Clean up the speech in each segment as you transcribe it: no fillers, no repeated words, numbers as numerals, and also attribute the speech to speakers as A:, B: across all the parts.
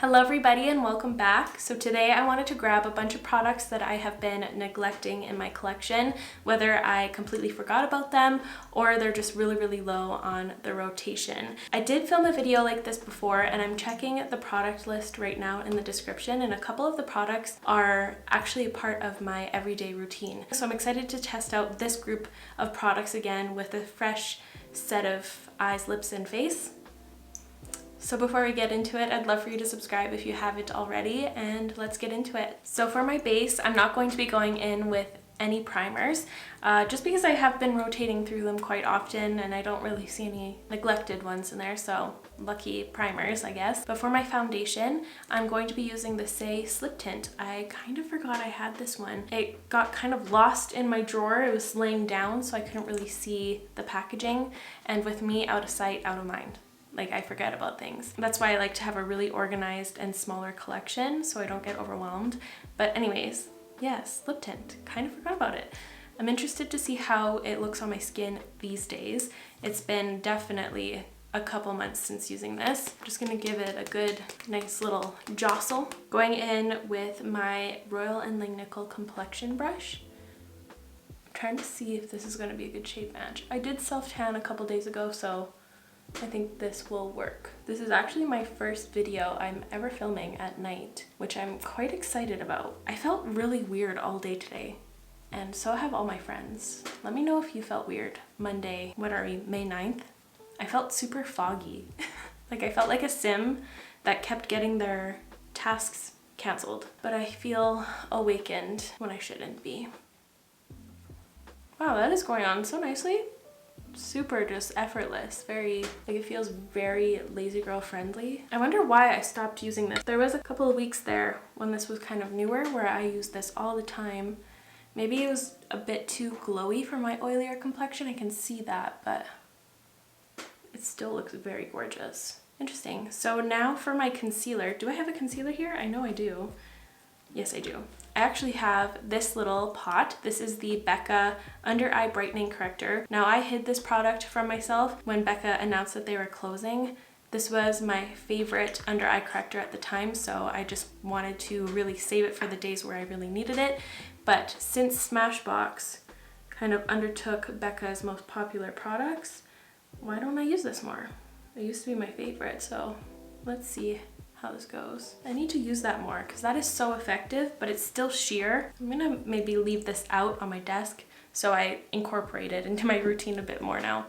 A: Hello everybody and welcome back. So today I wanted to grab a bunch of products that I have been neglecting in my collection, whether I completely forgot about them or they're just really low on the rotation. I did film a video like this before and I'm checking the product list right now in the description, and a couple of the products are actually a part of my everyday routine. So I'm excited to test out this group of products again with a fresh set of eyes, lips, and face. So before we get into it, I'd love for you to subscribe if you haven't already, and let's get into it. So for my base, I'm not going to be going in with any primers, just because I have been rotating through them quite often and I don't really see any neglected ones in there, so lucky primers, I guess. But for my foundation, I'm going to be using the SAIE Slip Tint. I kind of forgot I had this one. It got kind of lost in my drawer. It was laying down, so I couldn't really see the packaging, and with me, out of sight, out of mind. Like, I forget about things. That's why I like to have a really organized and smaller collection so I don't get overwhelmed. But anyways, yes, lip tint. Kind of forgot about it. I'm interested to see how it looks on my skin these days. It's been definitely a couple months since using this. I'm just gonna give it a good, nice little jostle. Going in with my Royal & Langnickel complexion brush. I'm trying to see if this is gonna be a good shape match. I did self-tan a couple days ago, so I think this will work. This is actually my first video I'm ever filming at night, which I'm quite excited about. I felt really weird all day today, and so have all my friends. Let me know if you felt weird. Monday, what are we, May 9th? I felt super foggy. Like, I felt like a sim that kept getting their tasks canceled, but I feel awakened when I shouldn't be. Wow, that is going on so nicely. Super just effortless, very, like, it feels very lazy girl friendly. I wonder why I stopped using this. There was a couple of weeks there when this was kind of newer where I used this all the time. Maybe it was a bit too glowy for my oilier complexion, I can see that, but it still looks very gorgeous. Interesting. So now for my concealer. Do I have a concealer here? I know I do. Yes, I do. I actually have this little pot. This is the BECCA Under Eye Brightening Corrector. Now, I hid this product from myself when BECCA announced that they were closing. This was my favorite under eye corrector at the time, so I just wanted to really save it for the days where I really needed it. But since Smashbox kind of undertook BECCA's most popular products, why don't I use this more? It used to be my favorite, so let's see how this goes. I need to use that more because that is so effective, but it's still sheer. I'm gonna maybe leave this out on my desk so I incorporate it into my routine a bit more now.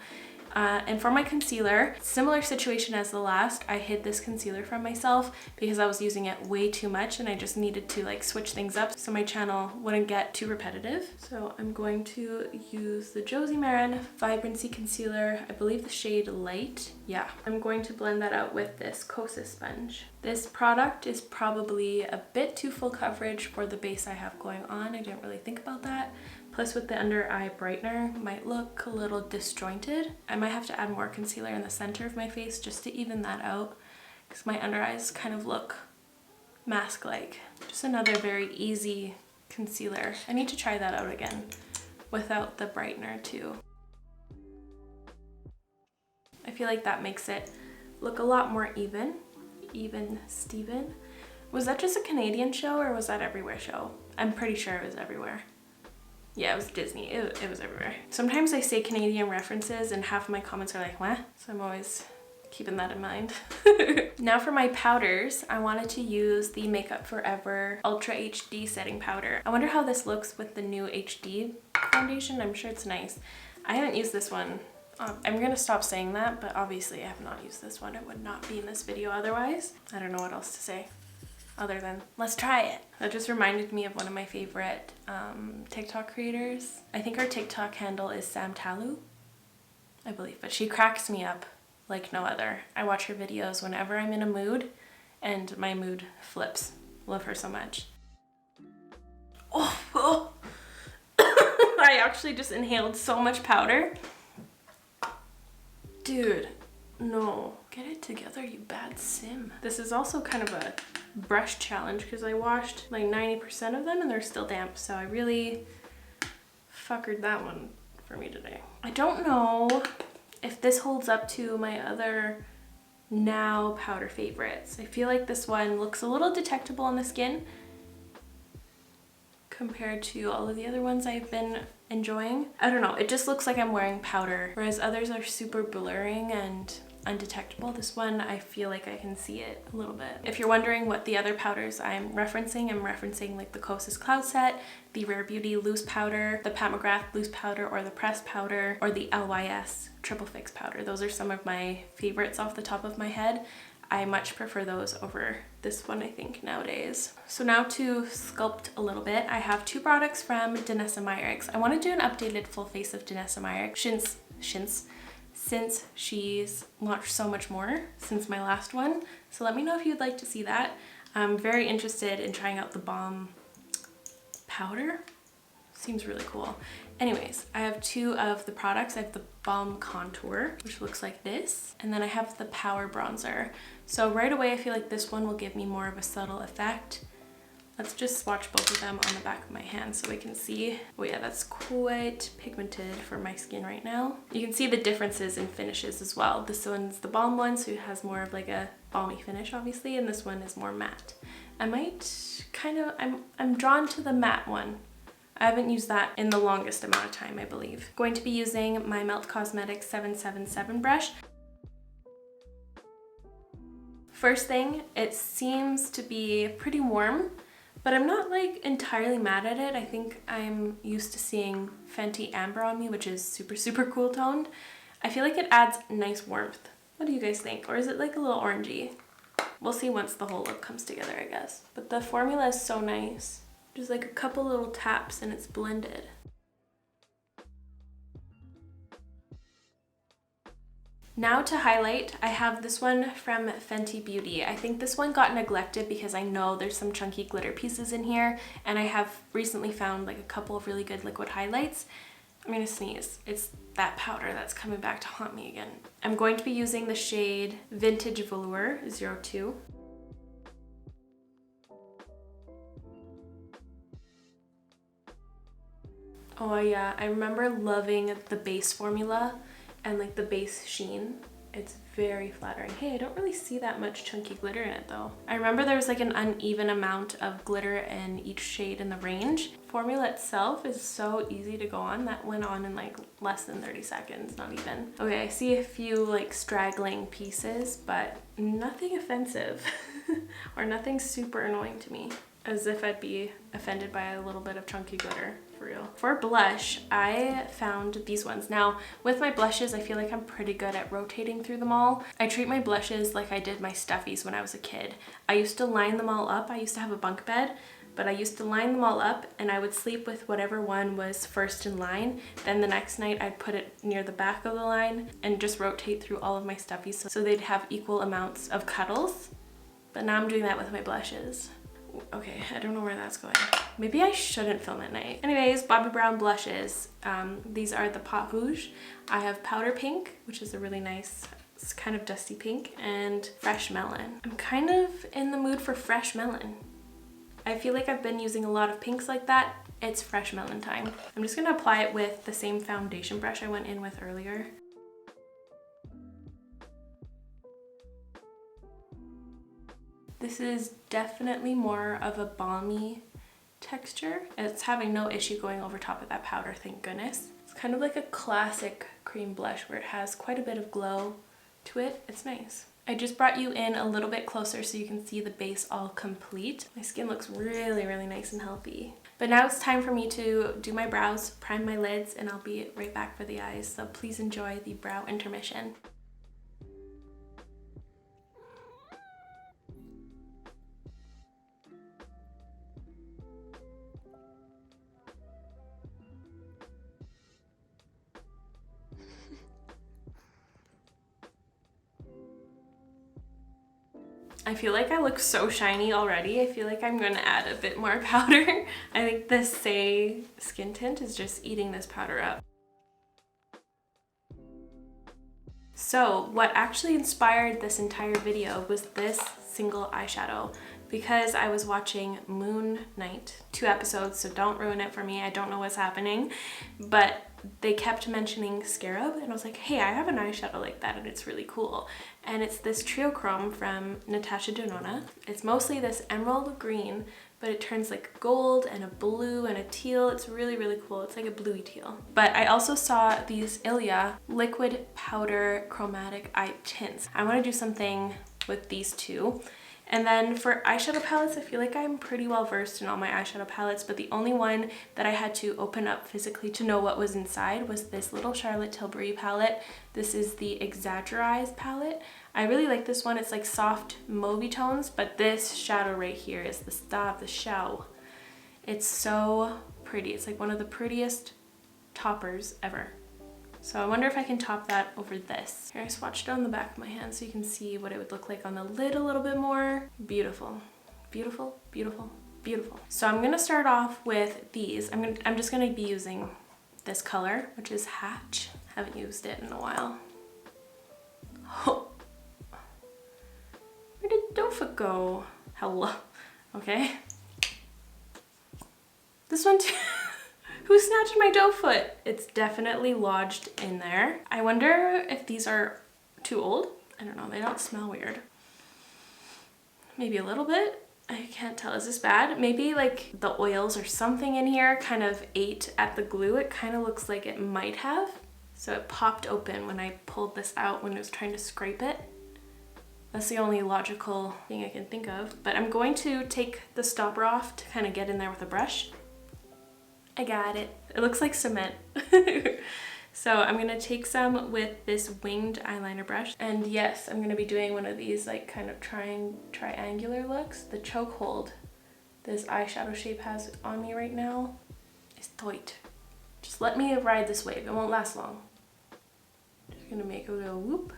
A: And for my concealer, similar situation as the last, I hid this concealer from myself because I was using it way too much and I just needed to like switch things up so my channel wouldn't get too repetitive. So I'm going to use the JOSIE MARAN Vibrancy Concealer, I believe the shade Light. Yeah, I'm going to blend that out with this Kosas sponge. This product is probably a bit too full coverage for the base I have going on. I didn't really think about that. Plus, with the under eye brightener, might look a little disjointed. I might have to add more concealer in the center of my face just to even that out, because my under eyes kind of look mask-like. Just another very easy concealer. I need to try that out again without the brightener too. I feel like that makes it look a lot more even Steven. Was that just a Canadian show or was that everywhere show? I'm pretty sure it was everywhere. Yeah, it was Disney. It was everywhere. Sometimes I say Canadian references and half of my comments are like, what? So I'm always keeping that in mind. Now for my powders, I wanted to use the Makeup Forever Ultra HD Setting Powder. I wonder how this looks with the new HD foundation. I'm sure it's nice. I haven't used this one. I'm gonna stop saying that, but obviously I have not used this one. It would not be in this video otherwise. I don't know what else to say other than let's try it. That just reminded me of one of my favorite TikTok creators. I think her TikTok handle is Sam Talu, I believe, but she cracks me up like no other. I watch her videos whenever I'm in a mood and my mood flips. Love her so much. Oh. I actually just inhaled so much powder. Dude, no. Get it together, you bad sim. This is also kind of a brush challenge because I washed like 90% of them and they're still damp, so I really fuckered that one for me today. I don't know if this holds up to my other Now powder favorites. I feel like this one looks a little detectable on the skin compared to all of the other ones I've been enjoying. I don't know, it just looks like I'm wearing powder, whereas others are super blurring and undetectable. This one, I feel like I can see it a little bit. If you're wondering what the other powders I'm referencing like the Kosas Cloud Set, the Rare Beauty loose powder, the Pat McGrath loose powder, or the pressed powder, or the LYS triple fix powder. Those are some of my favorites off the top of my head. I much prefer those over this one, I think, nowadays. So now to sculpt a little bit, I have two products from DANESSA MYRICKS. I want to do an updated full face of DANESSA MYRICKS since she's launched so much more since my last one. So let me know if you'd like to see that. I'm very interested in trying out the balm powder. Seems really cool. Anyways, I have two of the products. I have the Balm Contour, which looks like this, and then I have the Power Bronzer. So right away, I feel like this one will give me more of a subtle effect. Let's just swatch both of them on the back of my hand so we can see. Oh yeah, that's quite pigmented for my skin right now. You can see the differences in finishes as well. This one's the balm one, so it has more of like a balmy finish, obviously, and this one is more matte. I'm drawn to the matte one. I haven't used that in the longest amount of time, I believe. Going to be using my Melt Cosmetics 777 brush. First thing, it seems to be pretty warm, but I'm not like entirely mad at it. I think I'm used to seeing Fenty Amber on me, which is super, super cool toned. I feel like it adds nice warmth. What do you guys think? Or is it like a little orangey? We'll see once the whole look comes together, I guess. But the formula is so nice. Just like a couple little taps and it's blended. Now to highlight, I have this one from Fenty Beauty. I think this one got neglected because I know there's some chunky glitter pieces in here, and I have recently found like a couple of really good liquid highlights. I'm gonna sneeze. It's that powder that's coming back to haunt me again. I'm going to be using the shade Vintage Velour 02. Oh yeah, I remember loving the base formula and like the base sheen. It's very flattering. Hey, I don't really see that much chunky glitter in it though. I remember there was like an uneven amount of glitter in each shade in the range. Formula itself is so easy to go on. That went on in like less than 30 seconds, not even. Okay, I see a few like straggling pieces, but nothing offensive or nothing super annoying to me. As if I'd be offended by a little bit of chunky glitter, for real. For blush, I found these ones. Now, with my blushes, I feel like I'm pretty good at rotating through them all. I treat my blushes like I did my stuffies when I was a kid. I used to line them all up. I used to have a bunk bed, but I used to line them all up and I would sleep with whatever one was first in line. Then the next night, I'd put it near the back of the line and just rotate through all of my stuffies so they'd have equal amounts of cuddles. But now I'm doing that with my blushes. Okay, I don't know where that's going. Maybe I shouldn't film at night. Anyways, Bobbi Brown blushes. These are the Pot Rouge. I have Powder Pink, which is a really nice, it's kind of dusty pink, and Fresh Melon. I'm kind of in the mood for Fresh Melon. I feel like I've been using a lot of pinks like that. It's Fresh Melon time. I'm just gonna apply it with the same foundation brush I went in with earlier. This is definitely more of a balmy texture. It's having no issue going over top of that powder, thank goodness. It's kind of like a classic cream blush where it has quite a bit of glow to it. It's nice. I just brought you in a little bit closer so you can see the base all complete. My skin looks really, really nice and healthy. But now it's time for me to do my brows, prime my lids, and I'll be right back for the eyes. So please enjoy the brow intermission. I feel like I look so shiny already. I feel like I'm gonna add a bit more powder. I think the SAIE skin tint is just eating this powder up. So what actually inspired this entire video was this single eyeshadow, because I was watching Moon Knight, 2 episodes, so don't ruin it for me. I don't know what's happening, but they kept mentioning Scarab, and I was like, hey, I have an eyeshadow like that, and it's really cool. And it's this Trio Chrome from NATASHA DENONA. It's mostly this emerald green, but it turns like gold and a blue and a teal. It's really, really cool. It's like a bluey teal. But I also saw these ILIA liquid powder chromatic eye tints. I want to do something with these two. And then for eyeshadow palettes, I feel like I'm pretty well versed in all my eyeshadow palettes, but the only one that I had to open up physically to know what was inside was this little Charlotte Tilbury palette. This is the Exaggereyes palette. I really like this one. It's like soft mauvey tones, but this shadow right here is the star of the show. It's so pretty. It's like one of the prettiest toppers ever. So I wonder if I can top that over this. Here, I swatched it on the back of my hand so you can see what it would look like on the lid a little bit more. Beautiful, beautiful, beautiful, beautiful. So I'm gonna start off with these. I'm just gonna be using this color, which is Hatch. Haven't used it in a while. Oh. Where did doe foot go? Hello. Okay. This one too. Who snatched my doe foot? It's definitely lodged in there. I wonder if these are too old. I don't know, they don't smell weird. Maybe a little bit. I can't tell, is this bad? Maybe like the oils or something in here kind of ate at the glue. It kind of looks like it might have. So it popped open when I pulled this out when I was trying to scrape it. That's the only logical thing I can think of. But I'm going to take the stopper off to kind of get in there with a brush. I got it. It looks like cement. So I'm gonna take some with this winged eyeliner brush. And yes, I'm gonna be doing one of these like kind of triangular looks. The chokehold this eyeshadow shape has on me right now is tight. Just let me ride this wave. It won't last long. Just gonna make a little whoop.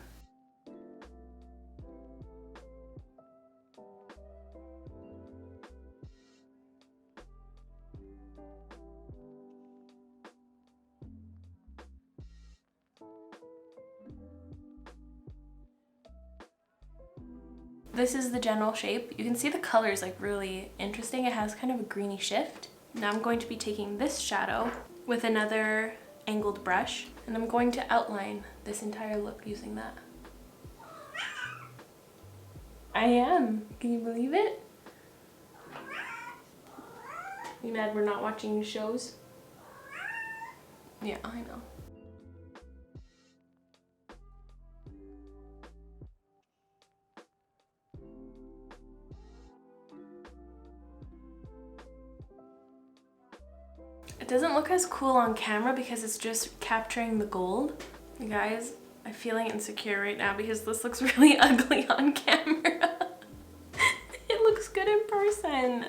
A: This is the general shape. You can see the color is like really interesting. It has kind of a greeny shift. Now I'm going to be taking this shadow with another angled brush, and I'm going to outline this entire look using that. I am. Can you believe it? You mad we're not watching shows? Yeah, I know. It doesn't look as cool on camera because it's just capturing the gold. You guys, I'm feeling insecure right now because this looks really ugly on camera. It looks good in person.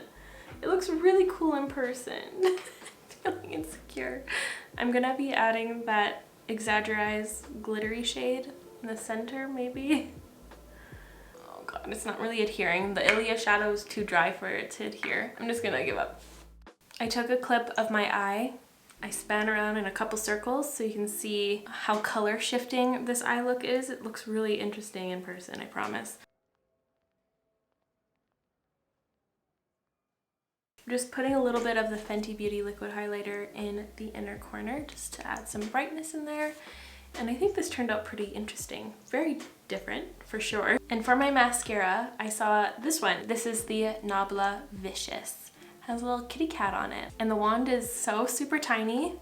A: It looks really cool in person. I'm feeling insecure. I'm gonna be adding that Exaggereyes glittery shade in the center, maybe. Oh god, it's not really adhering. The ILIA shadow is too dry for it to adhere. I'm just gonna give up. I took a clip of my eye. I span around in a couple circles so you can see how color shifting this eye look is. It looks really interesting in person, I promise. I'm just putting a little bit of the Fenty Beauty liquid highlighter in the inner corner just to add some brightness in there. And I think this turned out pretty interesting. Very different for sure. And for my mascara, I saw this one. This is the NABLA Vicious. Has a little kitty cat on it, and the wand is so super tiny.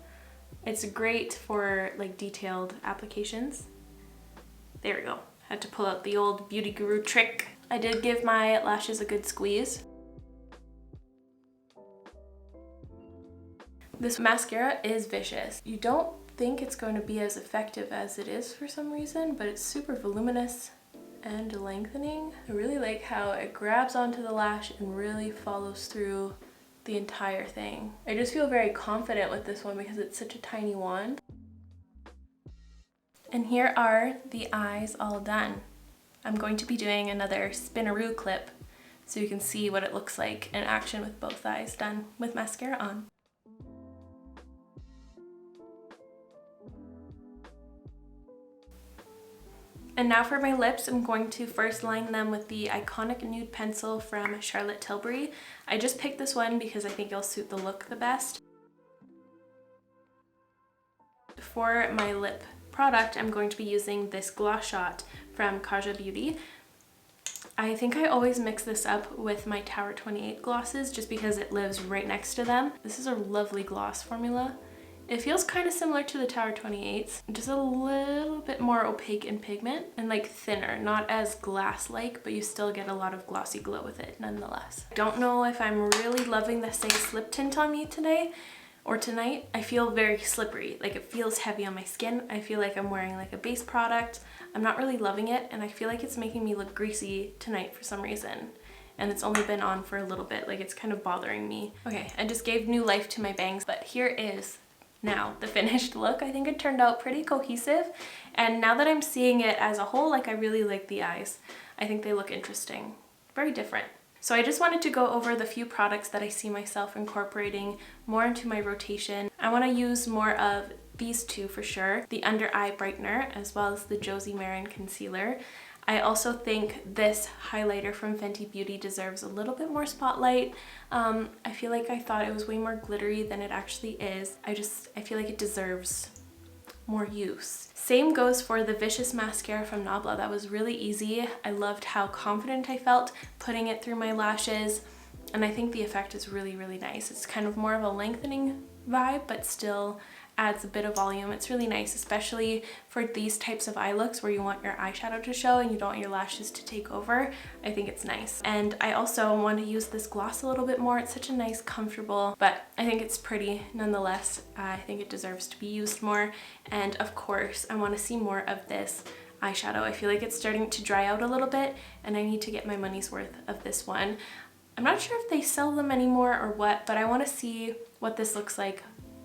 A: It's great for like detailed applications. There we go. Had to pull out the old beauty guru trick. I did give my lashes a good squeeze. This mascara is vicious. You don't think it's going to be as effective as it is for some reason, but it's super voluminous and lengthening. I really like how it grabs onto the lash and really follows through the entire thing. I just feel very confident with this one because it's such a tiny wand. And here are the eyes all done. I'm going to be doing another spinaroo clip so you can see what it looks like in action with both eyes done with mascara on. And now for my lips, I'm going to first line them with the iconic nude pencil from Charlotte Tilbury. I just picked this one because I think it'll suit the look the best. For my lip product, I'm going to be using this gloss shot from KAJA Beauty. I think I always mix this up with my Tower 28 glosses just because it lives right next to them. This is a lovely gloss formula. It feels kind of similar to the Tower 28s, just a little bit more opaque in pigment and like thinner, not as glass-like, but you still get a lot of glossy glow with it nonetheless. Don't know if I'm really loving the SAIE slip tint on me today or tonight. I feel very slippery, like it feels heavy on my skin. I feel like I'm wearing like a base product. I'm not really loving it, and I feel like it's making me look greasy tonight for some reason. And it's only been on for a little bit, like it's kind of bothering me. Okay, I just gave new life to my bangs, but here is now the finished look. I think it turned out pretty cohesive, and now that I'm seeing it as a whole, like I really like the eyes. I think they look interesting, very different. So I just wanted to go over the few products that I see myself incorporating more into my rotation. I want to use more of these two for sure, the under eye brightener as well as the JOSIE MARAN concealer. I also think this highlighter from Fenty Beauty deserves a little bit more spotlight. I feel like I thought it was way more glittery than it actually is. I feel like it deserves more use. Same goes for the Vicious mascara from NABLA. That was really easy. I loved how confident I felt putting it through my lashes, and I think the effect is really, really nice. It's kind of more of a lengthening vibe, but still adds a bit of volume. It's really nice, especially for these types of eye looks where you want your eyeshadow to show and you don't want your lashes to take over. I think it's nice. And I also want to use this gloss a little bit more. It's such a nice, comfortable, but I think it's pretty nonetheless. I think it deserves to be used more. And of course, I want to see more of this eyeshadow. I feel like it's starting to dry out a little bit, and I need to get my money's worth of this one. I'm not sure if they sell them anymore or what, but I want to see what this looks like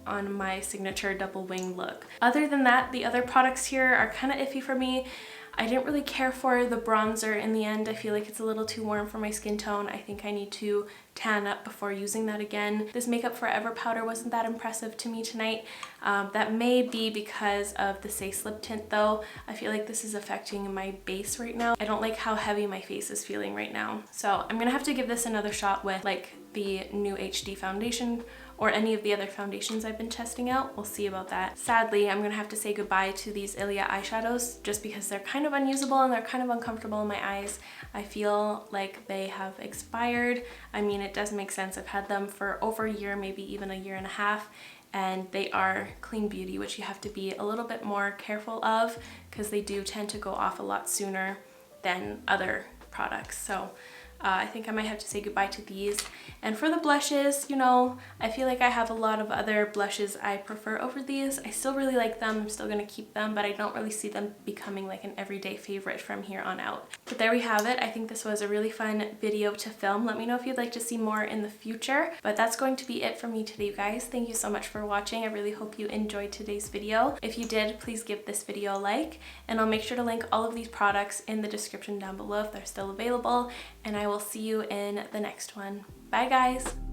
A: on my signature double wing look. Other than that, the other products here are kind of iffy for me. I didn't really care for the bronzer in the end. I feel like it's a little too warm for my skin tone. I think I need to tan up before using that again. This Makeup Forever powder wasn't that impressive to me tonight. That may be because of the SAIE slip tint though. I feel like this is affecting my base right now. I don't like how heavy my face is feeling right now. So I'm gonna have to give this another shot with like the new HD foundation or any of the other foundations I've been testing out. We'll see about that. Sadly, I'm gonna have to say goodbye to these ILIA eyeshadows just because they're kind of unusable and they're kind of uncomfortable in my eyes. I feel like they have expired. I mean, it does make sense. I've had them for over a year, maybe even a year and a half, and they are clean beauty, which you have to be a little bit more careful of because they do tend to go off a lot sooner than other products. So I think I might have to say goodbye to these. And for the blushes, you know, I feel like I have a lot of other blushes I prefer over these. I still really like them. I'm still gonna keep them, but I don't really see them becoming like an everyday favorite from here on out. But there we have it. I think this was a really fun video to film. Let me know if you'd like to see more in the future. But that's going to be it for me today, you guys. Thank you so much for watching. I really hope you enjoyed today's video. If you did, please give this video a like, and I'll make sure to link all of these products in the description down below if they're still available. And I will see you in the next one. Bye guys!